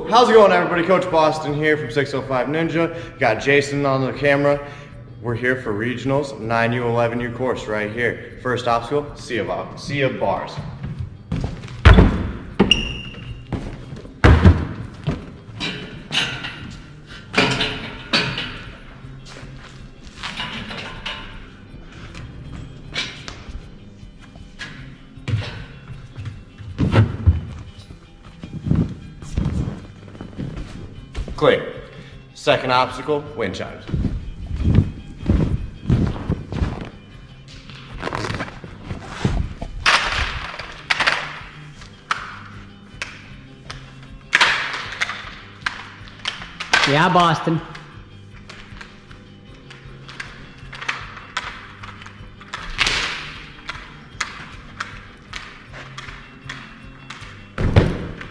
How's it going, everybody? Coach Boston here from 605 Ninja. Got Jason on the camera. We're here for regionals, 9U, 11U course right here. First obstacle, sea of bars. Clear. Second obstacle, wind chimes. Yeah, Boston.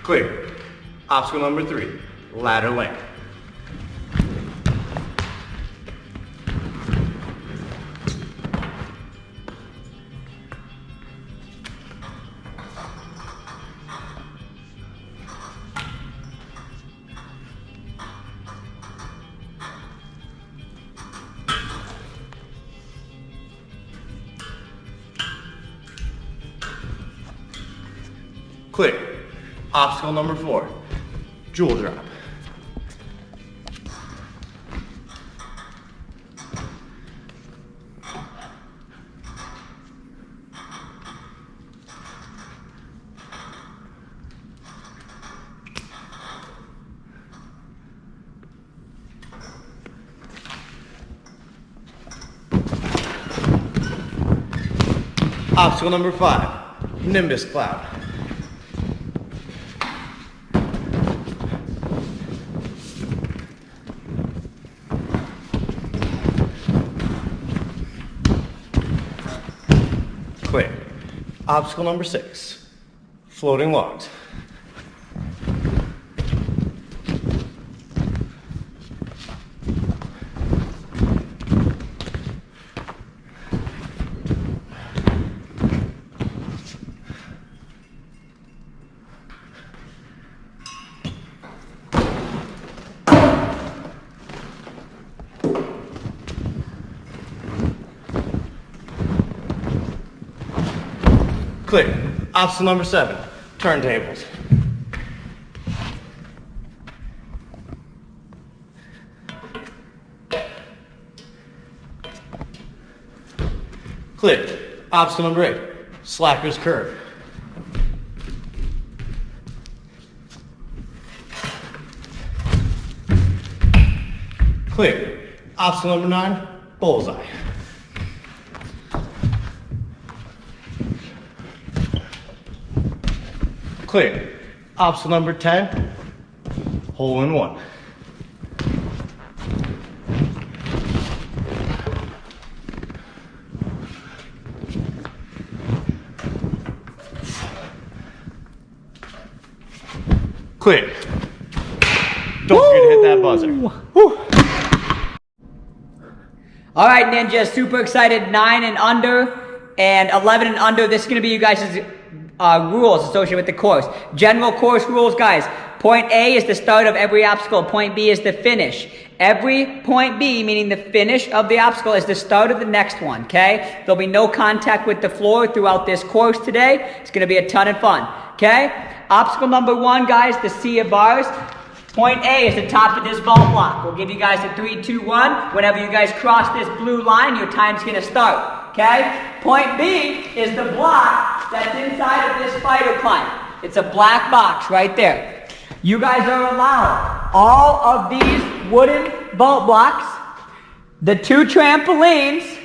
Clear. Obstacle number 3, ladder length. Clear. Obstacle number 4, jewel drop. Obstacle number 5, Nimbus Cloud. Clear. Obstacle number 6, floating logs. Clear. Obstacle number 7, turntables. Clear. Obstacle number 8, slacker's curve. Clear. Obstacle number 9, bullseye. Clear. Obstacle number 10, hole in one. Clear. Don't forget to hit that buzzer. Woo. All right, Ninja, super excited. 9 and under and 11 and under. This is going to be you guys' rules associated with the course. General course rules, guys. Point A is the start of every obstacle. Point B is the finish. Every point B, meaning the finish of the obstacle, is the start of the next one, okay? There'll be no contact with the floor throughout this course today. It's going to be a ton of fun, okay? Obstacle number 1, guys, the sea of bars. Point A is the top of this vault block. We'll give you guys a 3, 2, 1. Whenever you guys cross this blue line, your time's going to start, okay? Point B is the block that's inside of this spider climb. It's a black box right there. You guys are allowed all of these wooden vault blocks, the 2 trampolines,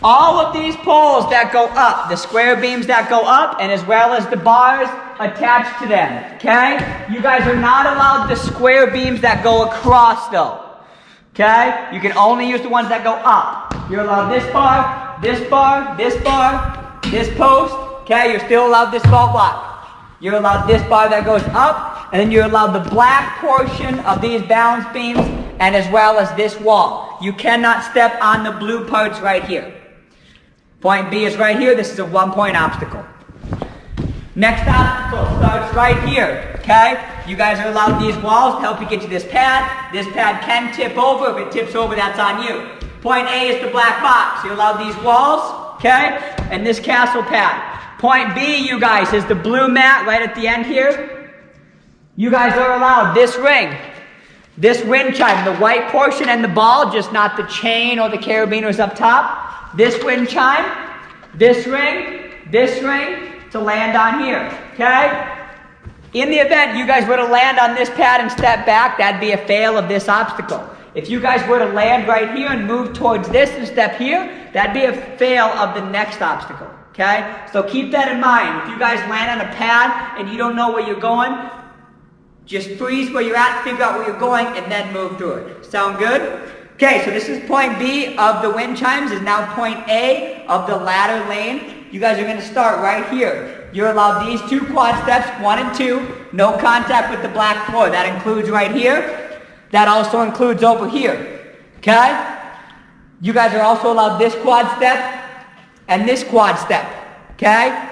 all of these poles that go up, the square beams that go up, and as well as the bars attached to them, okay? You guys are not allowed the square beams that go across though, okay? You can only use the ones that go up. You're allowed this bar, this bar, this bar, this post, okay? You're still allowed this vault block. You're allowed this bar that goes up, and then you're allowed the black portion of these balance beams, and as well as this wall. You cannot step on the blue parts right here. Point B is right here. This is a 1-point obstacle. Next obstacle starts right here, okay? You guys are allowed these walls to help you get to this pad. This pad can tip over. If it tips over, that's on you. Point A is the black box. You're allowed these walls, okay? And this castle pad. Point B, you guys, is the blue mat right at the end here. You guys are allowed this ring. This wind chime, the white portion and the ball, just not the chain or the carabiners up top. This wind chime, this ring, to land on here, okay? In the event you guys were to land on this pad and step back, that'd be a fail of this obstacle. If you guys were to land right here and move towards this and step here, that'd be a fail of the next obstacle, okay? So keep that in mind. If you guys land on a pad and you don't know where you're going, just freeze where you're at, figure out where you're going, and then move through it. Sound good? Okay, so this is point B of the wind chimes, is now point A of the ladder lane. You guys are going to start right here. You're allowed these 2 quad steps, 1 and 2, no contact with the black floor. That includes right here. That also includes over here. Okay? You guys are also allowed this quad step and this quad step. Okay?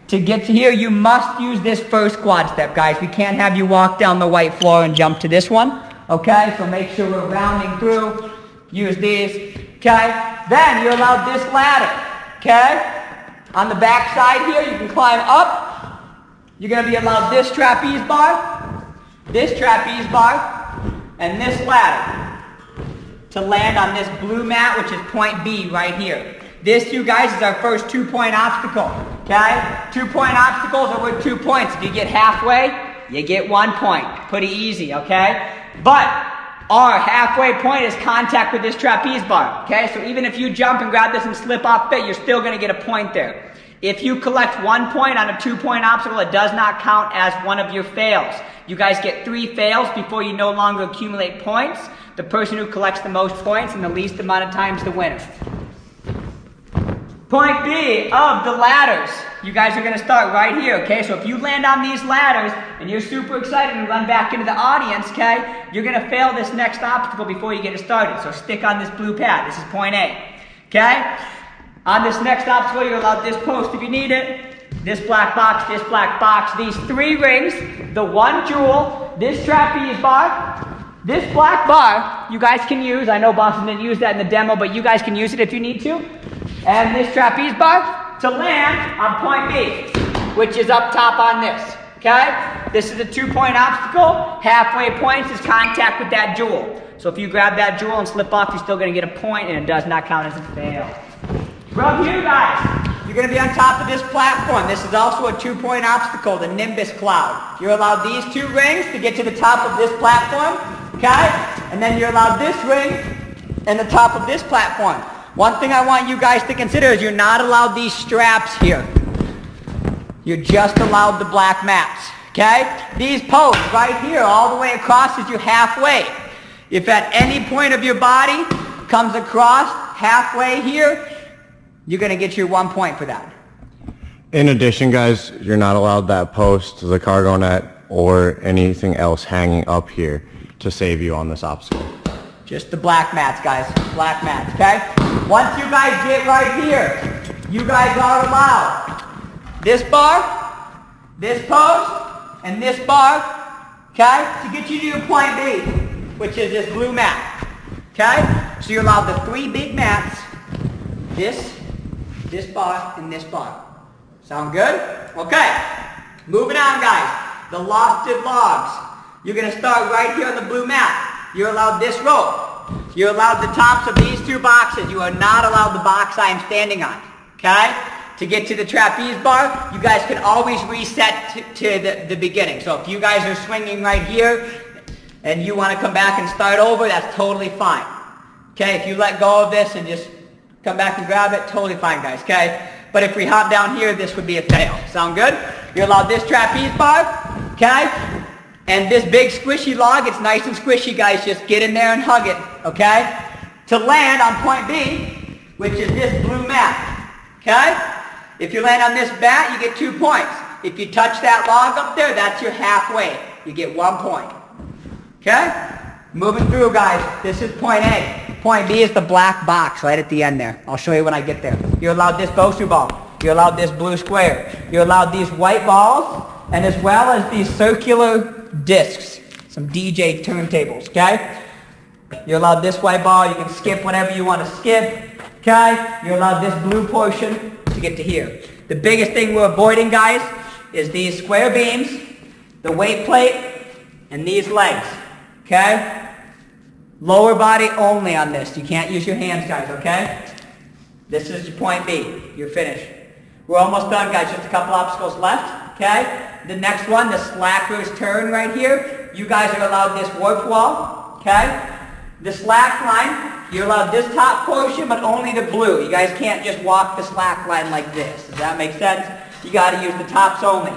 To get to here, you must use this first quad step, guys. We can't have you walk down the white floor and jump to this one. Okay, so make sure we're rounding through. Use these. Okay, then you're allowed this ladder. Okay, on the back side here, you can climb up. You're going to be allowed this trapeze bar, and this ladder to land on this blue mat, which is point B right here. This, you guys, is our first 2-point obstacle, okay? 2-point obstacles are worth 2 points. If you get halfway, you get 1 point. Pretty easy, okay? But our halfway point is contact with this trapeze bar, okay? So even if you jump and grab this and slip off it, you're still going to get a point there. If you collect 1 point on a 2-point obstacle, it does not count as one of your fails. You guys get 3 fails before you no longer accumulate points. The person who collects the most points in the least amount of time is the winner. Point B of the ladders. You guys are going to start right here, okay? So if you land on these ladders and you're super excited and run back into the audience, okay, you're going to fail this next obstacle before you get it started. So stick on this blue pad. This is point A, okay? On this next obstacle, you're allowed this post if you need it, this black box, these 3 rings, the 1 jewel, this trapeze bar, this black bar, you guys can use. I know Boston didn't use that in the demo, but you guys can use it if you need to. And this trapeze bar to land on point B, which is up top on this, okay? This is a 2-point obstacle. Halfway points is contact with that jewel. So if you grab that jewel and slip off, you're still going to get a point, and it does not count as a fail. From here, guys, you're going to be on top of this platform. This is also a 2-point obstacle, the Nimbus Cloud. You're allowed these 2 rings to get to the top of this platform, okay? And then you're allowed this ring and the top of this platform. One thing I want you guys to consider is you're not allowed these straps here. You're just allowed the black mats, okay? These posts right here all the way across is you halfway. If at any point of your body comes across halfway here, you're going to get your 1 point for that. In addition, guys, you're not allowed that post, the cargo net, or anything else hanging up here to save you on this obstacle. Just the black mats, guys. Black mats, okay? Once you guys get right here, you guys are allowed this bar, this post, and this bar, okay? To get you to your point B, which is this blue mat, okay? So you're allowed the 3 big mats, this bar, and this bar. Sound good? Okay. Moving on, guys. The Lofted Logs. You're going to start right here on the blue mat. You're allowed this rope. You're allowed the tops of these 2 boxes. You are not allowed the box I am standing on. Okay? To get to the trapeze bar, you guys can always reset to the beginning. So if you guys are swinging right here and you want to come back and start over, that's totally fine. Okay? If you let go of this and just come back and grab it, totally fine, guys. Okay? But if we hop down here, this would be a fail. Sound good? You're allowed this trapeze bar. Okay? And this big squishy log, it's nice and squishy, guys. Just get in there and hug it, okay? To land on point B, which is this blue mat, okay? If you land on this mat, you get 2 points. If you touch that log up there, that's your halfway. You get 1 point, okay? Moving through, guys. This is point A. Point B is the black box right at the end there. I'll show you when I get there. You're allowed this Bosu ball. You're allowed this blue square. You're allowed these white balls, and as well as these circular discs, some DJ turntables, okay? You're allowed this white ball. You can skip whatever you want to skip, okay? You're allowed this blue portion to get to here. The biggest thing we're avoiding, guys, is these square beams, the weight plate, and these legs, okay? Lower body only on this. You can't use your hands, guys, okay? This is your point B. You're finished. We're almost done, guys. Just a couple obstacles left, okay? The next one, the slacker's turn right here. You guys are allowed this warp wall, okay? The slack line, you're allowed this top portion, but only the blue. You guys can't just walk the slack line like this. Does that make sense? You got to use the tops only.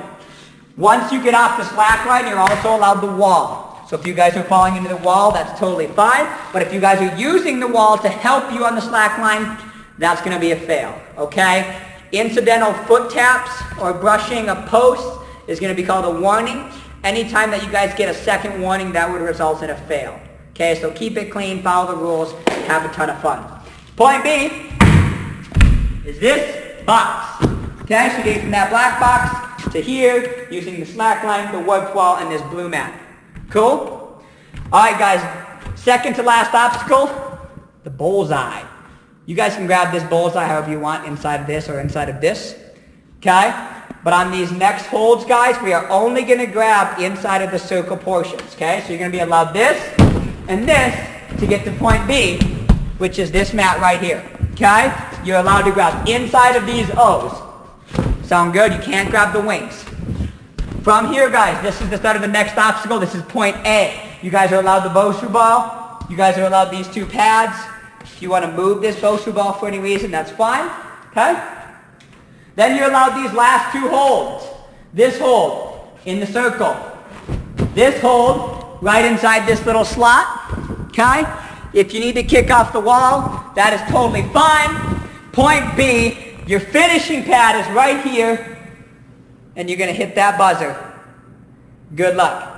Once you get off the slack line, you're also allowed the wall. So if you guys are falling into the wall, that's totally fine. But if you guys are using the wall to help you on the slack line, that's going to be a fail, okay? Incidental foot taps or brushing a post is going to be called a warning. Anytime that you guys get a second warning, that would result in a fail. Okay, so keep it clean, follow the rules, have a ton of fun. Point B is this box. Okay, so you get from that black box to here using the slack line, the warp wall, and this blue mat. Cool? Alright guys, second to last obstacle, the bullseye. You guys can grab this bullseye however you want, inside of this or inside of this. Okay? But on these next holds, guys, we are only going to grab inside of the circle portions. Okay? So you're going to be allowed this and this to get to point B, which is this mat right here. Okay? You're allowed to grab inside of these O's. Sound good? You can't grab the wings. From here, guys, this is the start of the next obstacle. This is point A. You guys are allowed the Bosu ball. You guys are allowed these two pads. If you want to move this Bosu ball for any reason, that's fine. Okay? Then you're allowed these last two holds. This hold in the circle. This hold right inside this little slot. Okay? If you need to kick off the wall, that is totally fine. Point B, your finishing pad is right here, and you're going to hit that buzzer. Good luck.